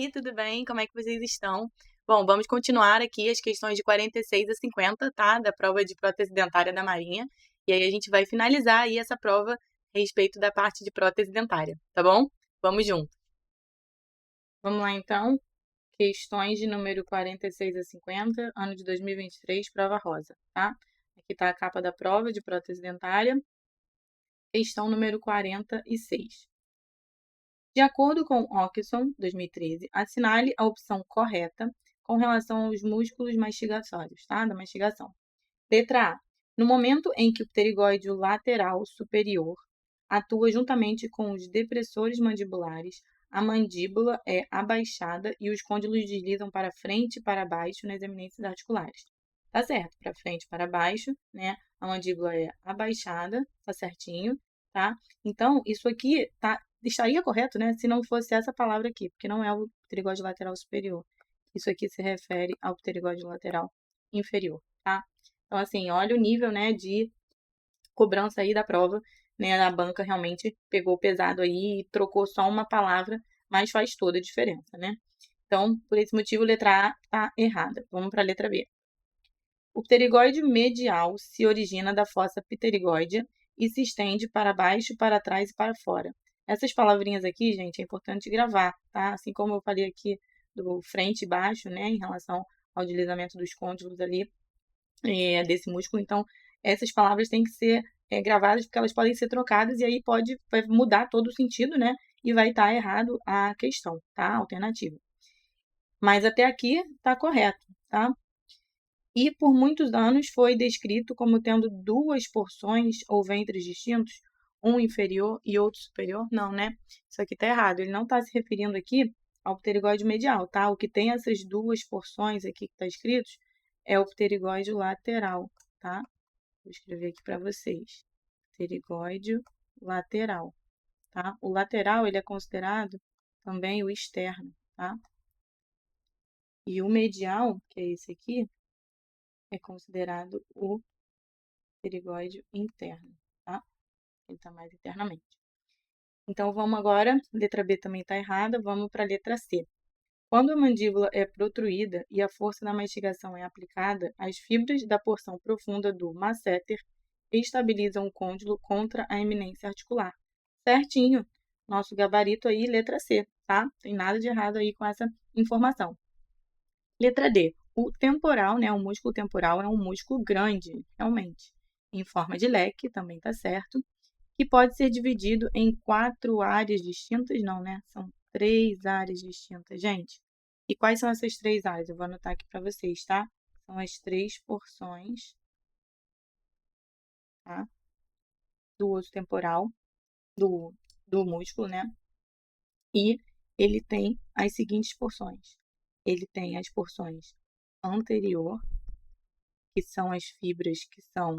aí, tudo bem? Como é que vocês estão? Bom, vamos continuar aqui as questões de 46 a 50, tá? Da prova de prótese dentária da Marinha. E aí a gente vai finalizar aí essa prova a respeito da parte de prótese dentária, tá bom? Vamos junto. Vamos lá, então. Questões de número 46 a 50, ano de 2023, prova rosa, tá? Aqui está a capa da prova de prótese dentária. Questão número 46. De acordo com Ockson, 2013, assinale a opção correta com relação aos músculos mastigatórios, tá? Da mastigação. Letra A. No momento em que o pterigóide lateral superior atua juntamente com os depressores mandibulares, a mandíbula é abaixada e os côndilos deslizam para frente e para baixo nas eminências articulares. Tá certo, para frente e para baixo, né? A mandíbula é abaixada, tá certinho, tá? Então, isso aqui estaria correto, né? Se não fosse essa palavra aqui, porque não é o pterigóide lateral superior. Isso aqui se refere ao pterigóide lateral inferior, tá? Então, assim, olha o nível, né, de cobrança aí da prova, né? A banca realmente pegou pesado aí e trocou só uma palavra, mas faz toda a diferença, né? Então, por esse motivo, letra A tá errada. Vamos para a letra B. O pterigóide medial se origina da fossa pterigóidea e se estende para baixo, para trás e para fora. Essas palavrinhas aqui, gente, é importante gravar, tá? Assim como eu falei aqui do frente e baixo, né, em relação ao deslizamento dos côndilos ali, desse músculo. Então, essas palavras têm que ser gravadas, porque elas podem ser trocadas e aí vai mudar todo o sentido, né? E vai estar errado a questão, tá? A alternativa. Mas até aqui está correto, tá? E por muitos anos foi descrito como tendo duas porções ou ventres distintos, um inferior e outro superior. Não, né? Isso aqui está errado. Ele não está se referindo aqui ao pterigóide medial, tá? O que tem essas duas porções aqui que está escrito é o pterigóide lateral, tá? Vou escrever aqui para vocês. Pterigóide lateral, tá? O lateral, ele é considerado também o externo, tá? E o medial, que é esse aqui, é considerado o pterigóide interno, tá? Ele está mais internamente. Então, vamos agora, letra B também está errada, vamos para a letra C. Quando a mandíbula é protruída e a força da mastigação é aplicada, as fibras da porção profunda do masseter estabilizam o côndilo contra a eminência articular. Certinho! Nosso gabarito aí, letra C, tá? Tem nada de errado aí com essa informação. Letra D. O temporal, né? O músculo temporal é um músculo grande, realmente, em forma de leque, também tá certo, que pode ser dividido em 4 áreas distintas, não, né? São 3 áreas distintas, gente. E quais são essas 3 áreas? Eu vou anotar aqui para vocês, tá? São as 3 porções, tá? Do osso temporal, do músculo, né? E ele tem as seguintes porções. Ele tem as porções anterior, que são as fibras que são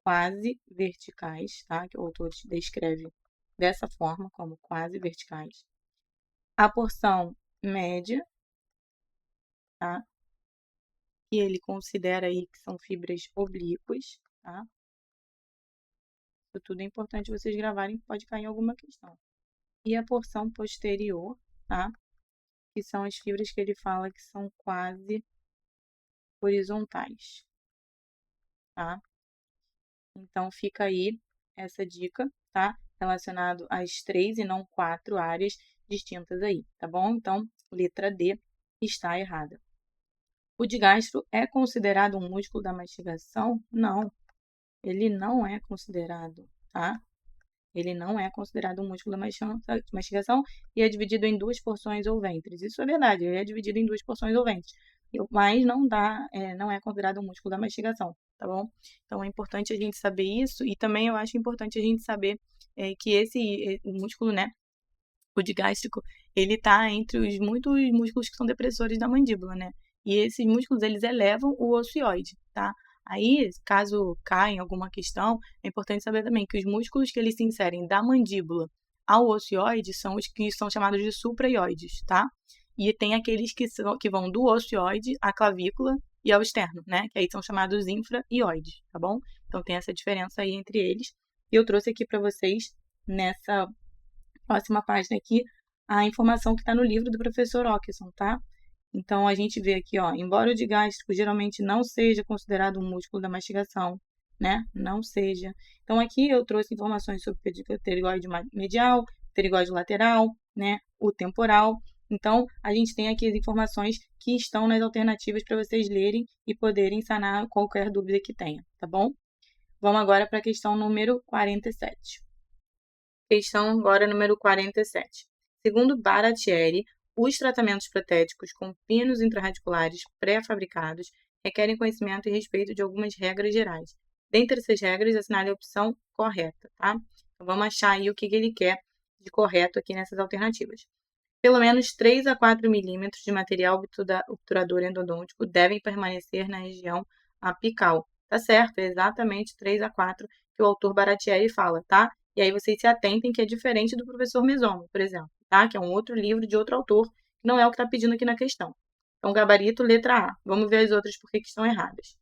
quase verticais, tá? Que o autor descreve dessa forma, como quase verticais. A porção média, tá? Que ele considera aí que são fibras oblíquas, tá? Isso tudo é importante vocês gravarem, pode cair em alguma questão. E a porção posterior, tá? Que são as fibras que ele fala que são quase horizontais, tá? Então, fica aí essa dica, tá? Relacionado às 3 e não 4 áreas distintas aí, tá bom? Então, letra D está errada. O digastro é considerado um músculo da mastigação? Não, ele não é considerado, tá? Ele não é considerado um músculo da mastigação e é dividido em 2 porções ou ventres. Isso é verdade, ele é dividido em 2 porções ou ventres, mas não é considerado um músculo da mastigação, tá bom? Então é importante a gente saber isso e também eu acho importante a gente saber que o músculo, né, o digástrico, ele tá entre os muitos músculos que são depressores da mandíbula, né? E esses músculos, eles elevam o ossioide, tá? Aí, caso caia em alguma questão, é importante saber também que os músculos que eles se inserem da mandíbula ao ossioide são os que são chamados de supraioides, tá? E tem aqueles que vão do ossioide à clavícula e ao externo, né? Que aí são chamados infraioides, tá bom? Então tem essa diferença aí entre eles. E eu trouxe aqui para vocês nessa próxima página aqui a informação que está no livro do professor Ockerson, tá? Então, a gente vê aqui, ó, embora o digástrico geralmente não seja considerado um músculo da mastigação, né? Não seja. Então, aqui eu trouxe informações sobre o pterigoide medial, pterigoide lateral, né? O temporal. Então, a gente tem aqui as informações que estão nas alternativas para vocês lerem e poderem sanar qualquer dúvida que tenha, tá bom? Vamos agora para a questão número 47. Questão agora número 47. Segundo Baratieri, os tratamentos protéticos com pinos intrarradiculares pré-fabricados requerem conhecimento e respeito de algumas regras gerais. Dentre essas regras, assinale a opção correta, tá? Então, vamos achar aí o que ele quer de correto aqui nessas alternativas. Pelo menos 3 a 4 milímetros de material obturador endodôntico devem permanecer na região apical. Tá certo, é exatamente 3 a 4 que o autor Baratieri fala, tá? E aí vocês se atentem que é diferente do professor Mesomo, por exemplo, tá? Que é um outro livro de outro autor, que não é o que está pedindo aqui na questão. Então, gabarito, letra A. Vamos ver as outras porque que estão erradas.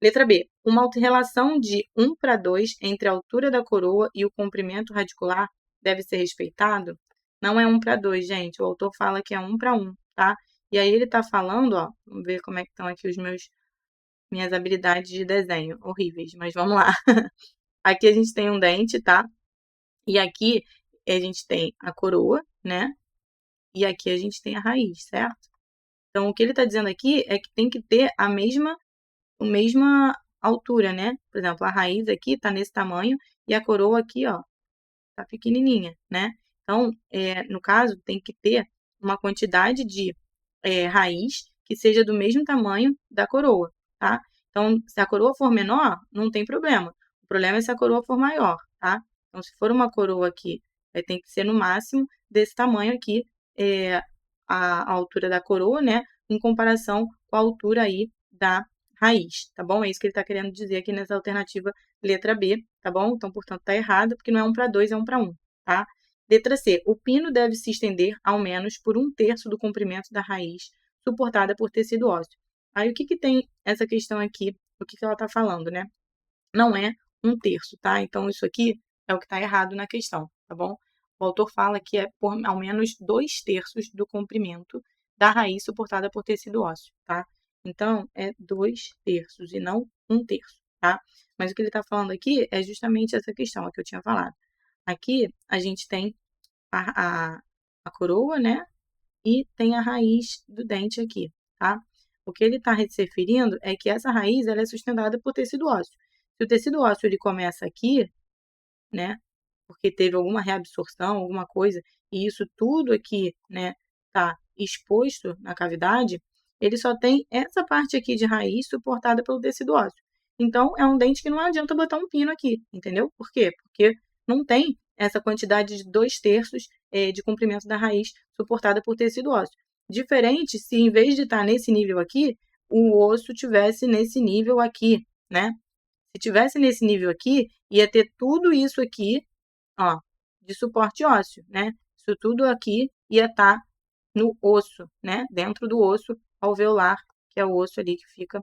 Letra B. Uma relação de 1 para 2 entre a altura da coroa e o comprimento radicular deve ser respeitado? Não é 1 para 2, gente. O autor fala que é 1 para 1, tá? E aí ele está falando, ó, vamos ver como é que estão aqui minhas habilidades de desenho, horríveis, mas vamos lá. Aqui a gente tem um dente, tá? E aqui a gente tem a coroa, né? E aqui a gente tem a raiz, certo? Então, o que ele está dizendo aqui é que tem que ter a mesma altura, né? Por exemplo, a raiz aqui está nesse tamanho e a coroa aqui, ó, tá pequenininha, né? Então, no caso, tem que ter uma quantidade de raiz que seja do mesmo tamanho da coroa, tá? Então, se a coroa for menor, não tem problema. O problema é se a coroa for maior, tá? Então, se for uma coroa aqui, tem que ser no máximo desse tamanho aqui, a altura da coroa, né? Em comparação com a altura aí da raiz, tá bom? É isso que ele está querendo dizer aqui nessa alternativa letra B, tá bom? Então, portanto, está errado, porque não é 1 para 2, é 1 para 1, tá? Letra C. O pino deve se estender ao menos por 1/3 do comprimento da raiz, suportada por tecido ósseo. Aí, o que que tem essa questão aqui? O que que ela está falando, né? Não é 1/3, tá? Então, isso aqui é o que está errado na questão, tá bom? O autor fala que é por ao menos 2/3 do comprimento da raiz suportada por tecido ósseo, tá? Então, é 2/3 e não 1/3, tá? Mas o que ele está falando aqui é justamente essa questão que eu tinha falado. Aqui, a gente tem a coroa, né? E tem a raiz do dente aqui, tá? O que ele está se referindo é que essa raiz ela é sustentada por tecido ósseo. Se o tecido ósseo ele começa aqui, né? Porque teve alguma reabsorção, alguma coisa, e isso tudo aqui, né, tá exposto na cavidade, ele só tem essa parte aqui de raiz suportada pelo tecido ósseo. Então, é um dente que não adianta botar um pino aqui, entendeu? Por quê? Porque não tem essa quantidade de 2/3 de comprimento da raiz suportada por tecido ósseo. Diferente se, em vez de estar nesse nível aqui, o osso tivesse nesse nível aqui, né? Se tivesse nesse nível aqui, ia ter tudo isso aqui, ó, de suporte ósseo, né? Isso tudo aqui ia estar no osso, né? Dentro do osso alveolar, que é o osso ali que fica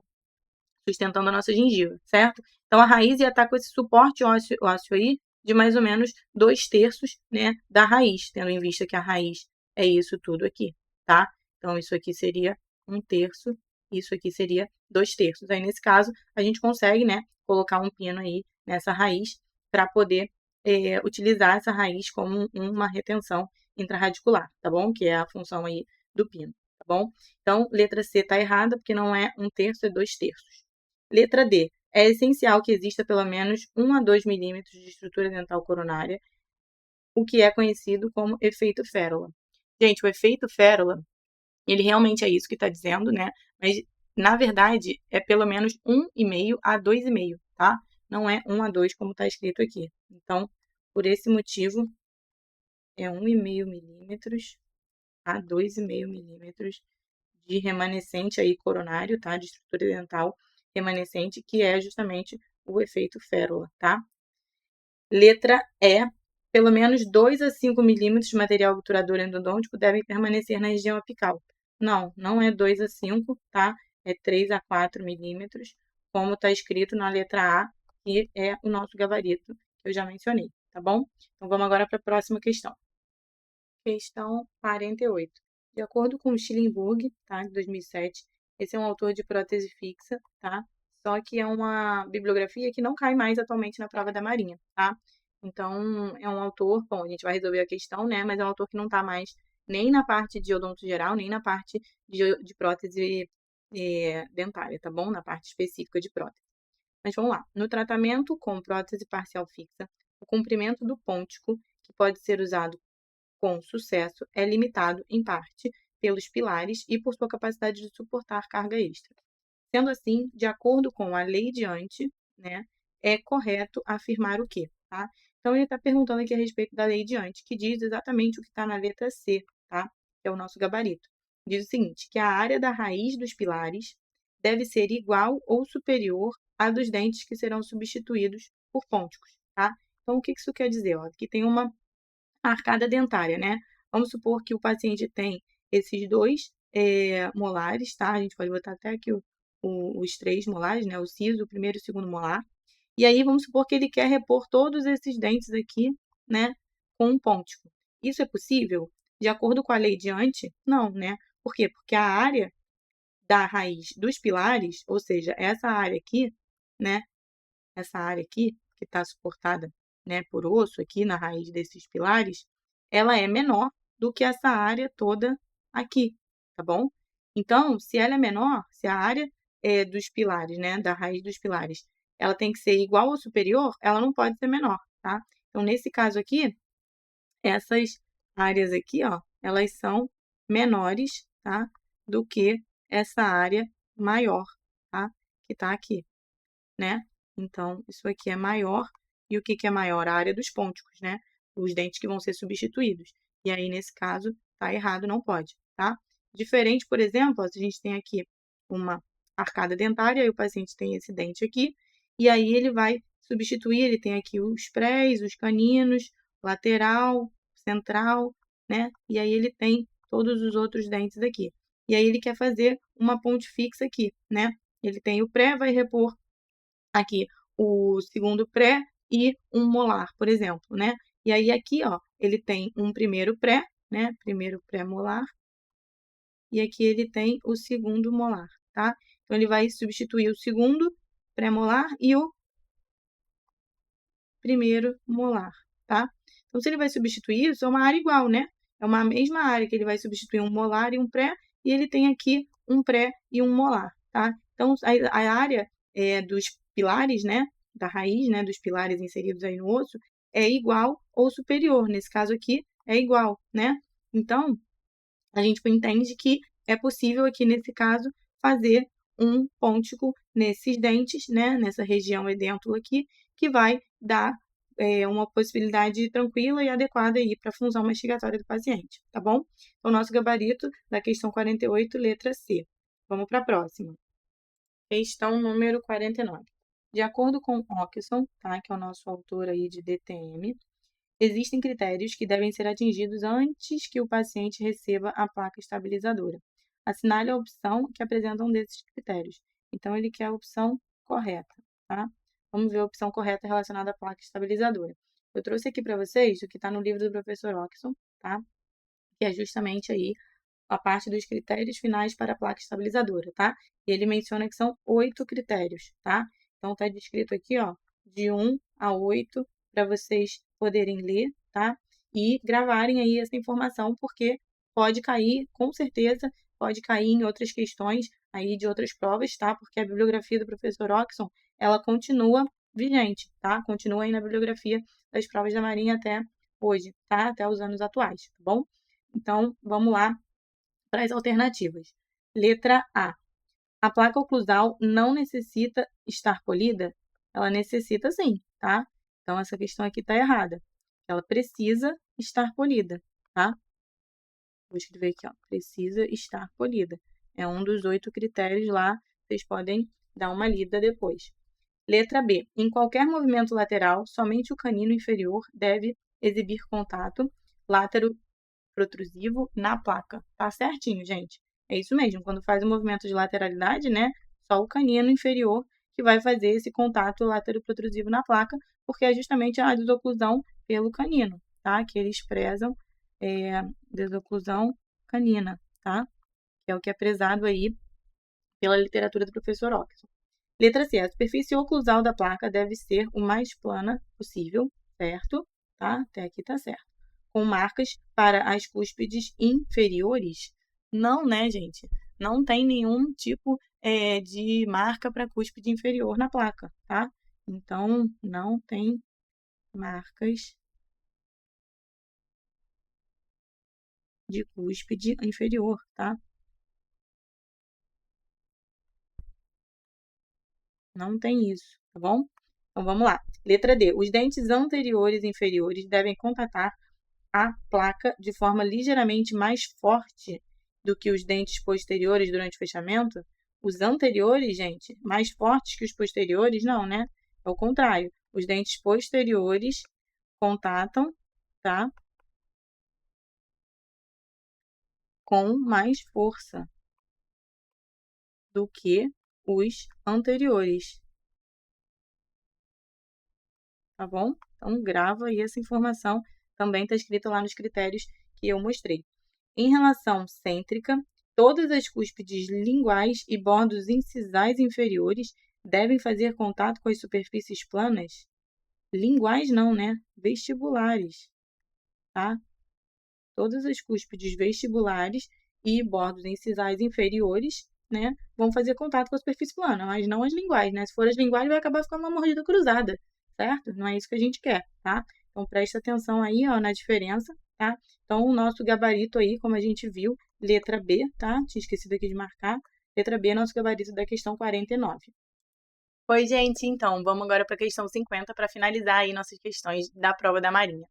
sustentando a nossa gengiva, certo? Então, a raiz ia estar com esse suporte ósseo aí de mais ou menos 2/3, né, da raiz, tendo em vista que a raiz é isso tudo aqui, tá? Então, isso aqui seria 1/3, isso aqui seria 2/3. Aí, nesse caso, a gente consegue, né, colocar um pino aí nessa raiz para poder utilizar essa raiz como uma retenção intrarradicular, tá bom? Que é a função aí do pino, tá bom? Então, letra C está errada, porque não é 1/3, é 2/3. Letra D. É essencial que exista pelo menos 1 a 2 milímetros de estrutura dental coronária, o que é conhecido como efeito férola. Gente, o efeito férola, ele realmente é isso que está dizendo, né? Mas, na verdade, é pelo menos 1,5 a 2,5, tá? Não é 1 a 2, como está escrito aqui. Então, por esse motivo, é 1,5 milímetros a 2,5 milímetros de remanescente aí coronário, tá? De estrutura dental remanescente, que é justamente o efeito férola, tá? Letra E. Pelo menos 2 a 5 milímetros de material obturador endodôntico devem permanecer na região apical. Não é 2 a 5, tá? É 3 a 4 milímetros, como está escrito na letra A, que é o nosso gabarito, que eu já mencionei, tá bom? Então, vamos agora para a próxima questão. Questão 48. De acordo com o Schillingburg, tá, de 2007, esse é um autor de prótese fixa, tá? Só que é uma bibliografia que não cai mais atualmente na prova da Marinha, tá? Então, é um autor, bom, a gente vai resolver a questão, né? Mas é um autor que não está mais nem na parte de odonto geral, nem na parte de prótese dentária, tá bom? Na parte específica de prótese. Mas vamos lá. No tratamento com prótese parcial fixa, o comprimento do pôntico, que pode ser usado com sucesso, é limitado, em parte, pelos pilares e por sua capacidade de suportar carga extra. Sendo assim, de acordo com a lei de Hunt, né, é correto afirmar o quê? Tá? Então, ele está perguntando aqui a respeito da lei de Hunt, que diz exatamente o que está na letra C, tá? Que é o nosso gabarito. Diz o seguinte, que a área da raiz dos pilares deve ser igual ou superior à dos dentes que serão substituídos por pônticos, tá? Então, o que isso quer dizer? Ó, que tem uma arcada dentária, né? Vamos supor que o paciente tem esses dois molares, tá? A gente pode botar até aqui os 3 molares, né? O siso, o primeiro e o segundo molar. E aí, vamos supor que ele quer repor todos esses dentes aqui, né? Com um pôntico. Isso é possível? De acordo com a lei de Hunt? Não, né? Por quê? Porque a área da raiz dos pilares, ou seja, essa área aqui, né? Essa área aqui, que está suportada, né, por osso aqui na raiz desses pilares, ela é menor do que essa área toda aqui, tá bom? Então, se ela é menor, se a área dos pilares, né, da raiz dos pilares, ela tem que ser igual ou superior, ela não pode ser menor, tá? Então, nesse caso aqui, essas áreas aqui, ó, elas são menores, tá? Do que essa área maior, tá? Que tá aqui, né? Então, isso aqui é maior. E o que é maior? A área dos pônticos, né? Os dentes que vão ser substituídos. E aí, nesse caso, tá errado, não pode, tá? Diferente, por exemplo, ó, se a gente tem aqui uma arcada dentária, e o paciente tem esse dente aqui, e aí ele vai substituir, ele tem aqui os prés, os caninos, lateral, central, né? E aí ele tem todos os outros dentes aqui. E aí ele quer fazer uma ponte fixa aqui, né? Ele tem o pré, vai repor aqui o segundo pré e um molar, por exemplo, né? E aí aqui, ó, ele tem um primeiro pré, né? Primeiro pré-molar. E aqui ele tem o segundo molar, tá? Então, ele vai substituir o segundo pré-molar e o primeiro molar, tá? Então, se ele vai substituir isso, é uma área igual, né? É uma mesma área que ele vai substituir um molar e um pré, e ele tem aqui um pré e um molar, tá? Então, a área dos pilares, né? Da raiz, né? Dos pilares inseridos aí no osso, é igual ou superior. Nesse caso aqui, é igual, né? Então, a gente entende que é possível aqui, nesse caso, fazer um pôntico nesses dentes, né? Nessa região edêntula aqui, que vai dar uma possibilidade tranquila e adequada aí para a função mastigatória do paciente, tá bom? Então, o nosso gabarito da questão 48, letra C. Vamos para a próxima. Questão número 49. De acordo com Ockson, tá? Que é o nosso autor aí de DTM, existem critérios que devem ser atingidos antes que o paciente receba a placa estabilizadora. Assinale a opção que apresenta um desses critérios. Então, ele quer a opção correta, tá? Vamos ver a opção correta relacionada à placa estabilizadora. Eu trouxe aqui para vocês o que está no livro do professor Ockson, tá? Que é justamente aí a parte dos critérios finais para a placa estabilizadora, tá? E ele menciona que são 8 critérios, tá? Então, está descrito aqui, ó, de 1 a 8, para vocês poderem ler, tá? E gravarem aí essa informação, porque pode cair, com certeza, pode cair em outras questões aí de outras provas, tá? Porque a bibliografia do professor Ockson, ela continua vigente, tá? Continua aí na bibliografia das provas da Marinha até hoje, tá? Até os anos atuais, tá bom? Então, vamos lá para as alternativas. Letra A. A placa oclusal não necessita estar polida? Ela necessita sim, tá? Então, essa questão aqui está errada. Ela precisa estar polida, tá? Vou escrever aqui, ó. Precisa estar polida. É um dos 8 critérios lá. Vocês podem dar uma lida depois. Letra B. Em qualquer movimento lateral, somente o canino inferior deve exibir contato látero protrusivo na placa. Tá certinho, gente? É isso mesmo. Quando faz o movimento de lateralidade, né? Só o canino inferior que vai fazer esse contato látero-protrusivo na placa, porque é justamente a desoclusão pelo canino, tá? Que eles prezam desoclusão canina, tá? Que é o que é prezado aí pela literatura do professor Oxford. Letra C. A superfície oclusal da placa deve ser o mais plana possível, certo? Tá? Até aqui tá certo. Com marcas para as cúspides inferiores? Não, né, gente? Não tem nenhum tipo de marca para cúspide inferior na placa, tá? Então, não tem marcas de cúspide inferior, tá? Não tem isso, tá bom? Então, vamos lá. Letra D. Os dentes anteriores e inferiores devem contatar a placa de forma ligeiramente mais forte do que os dentes posteriores durante o fechamento. Os anteriores, gente, mais fortes que os posteriores, não, né? É o contrário. Os dentes posteriores contatam, tá? Com mais força do que os anteriores. Tá bom? Então, grava aí essa informação. Também está escrita lá nos critérios que eu mostrei. Em relação cêntrica, todas as cúspides linguais e bordos incisais inferiores devem fazer contato com as superfícies planas? Linguais não, né? Vestibulares, tá? Todas as cúspides vestibulares e bordos incisais inferiores, né, vão fazer contato com a superfície plana, mas não as linguais, né? Se for as linguais, vai acabar ficando uma mordida cruzada, certo? Não é isso que a gente quer, tá? Então, presta atenção aí, ó, na diferença, tá? Então, o nosso gabarito aí, como a gente viu, letra B, tá? Tinha esquecido aqui de marcar. Letra B, nosso gabarito da questão 49. Oi, gente, então, vamos agora para a questão 50 para finalizar aí nossas questões da prova da Marinha.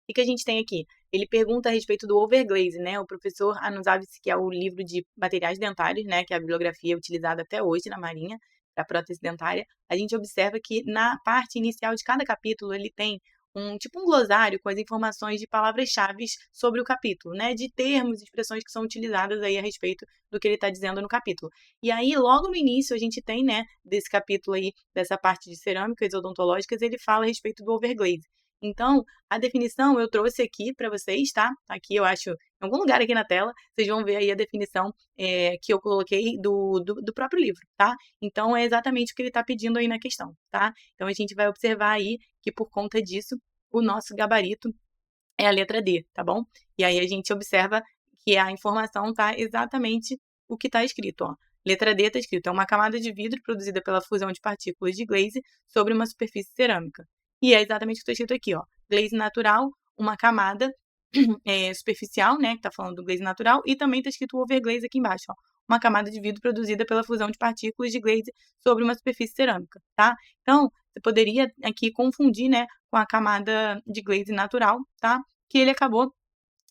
O que a gente tem aqui? Ele pergunta a respeito do overglaze, né? O professor Anusavis, que é o livro de materiais dentários, né? Que é a bibliografia utilizada até hoje na Marinha para prótese dentária. A gente observa que na parte inicial de cada capítulo ele tem um glossário com as informações de palavras-chave sobre o capítulo, né? De termos e expressões que são utilizadas aí a respeito do que ele está dizendo no capítulo. E aí, logo no início, a gente tem, né, desse capítulo aí, dessa parte de cerâmicas odontológicas, ele fala a respeito do overglaze. Então, a definição eu trouxe aqui para vocês, tá? Aqui eu acho, em algum lugar aqui na tela, vocês vão ver aí a definição que eu coloquei do próprio livro, tá? Então, é exatamente o que ele está pedindo aí na questão, tá? Então, a gente vai observar aí que, por conta disso, o nosso gabarito é a letra D, tá bom? E aí a gente observa que a informação tá exatamente o que está escrito, ó. Letra D está escrito, é uma camada de vidro produzida pela fusão de partículas de glaze sobre uma superfície cerâmica. E é exatamente o que está escrito aqui, ó. Glaze natural, uma camada superficial, né, que está falando do glaze natural, e também está escrito overglaze aqui embaixo, ó. Uma camada de vidro produzida pela fusão de partículas de glaze sobre uma superfície cerâmica, tá? Então, você poderia aqui confundir, né, com a camada de glaze natural, tá? Que ele acabou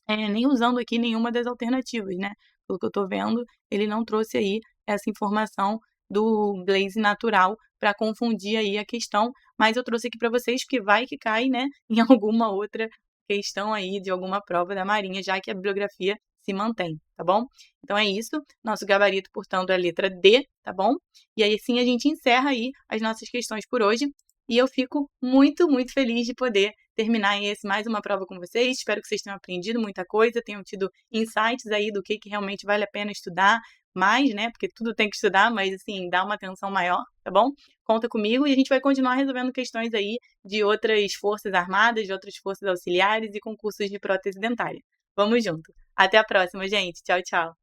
nem usando aqui nenhuma das alternativas, né? Pelo que eu tô vendo, ele não trouxe aí essa informação do glaze natural para confundir aí a questão, mas eu trouxe aqui para vocês porque vai que cai, né, em alguma outra questão aí de alguma prova da Marinha, já que a bibliografia se mantém, tá bom? Então é isso, nosso gabarito, portanto, é a letra D, tá bom? E aí sim a gente encerra aí as nossas questões por hoje, e eu fico muito, muito feliz de poder terminar mais uma prova com vocês. Espero que vocês tenham aprendido muita coisa, tenham tido insights aí do que realmente vale a pena estudar mais, né? Porque tudo tem que estudar, mas assim, dá uma atenção maior, tá bom? Conta comigo e a gente vai continuar resolvendo questões aí de outras forças armadas, de outras forças auxiliares e concursos de prótese dentária. Vamos junto. Até a próxima, gente. Tchau, tchau.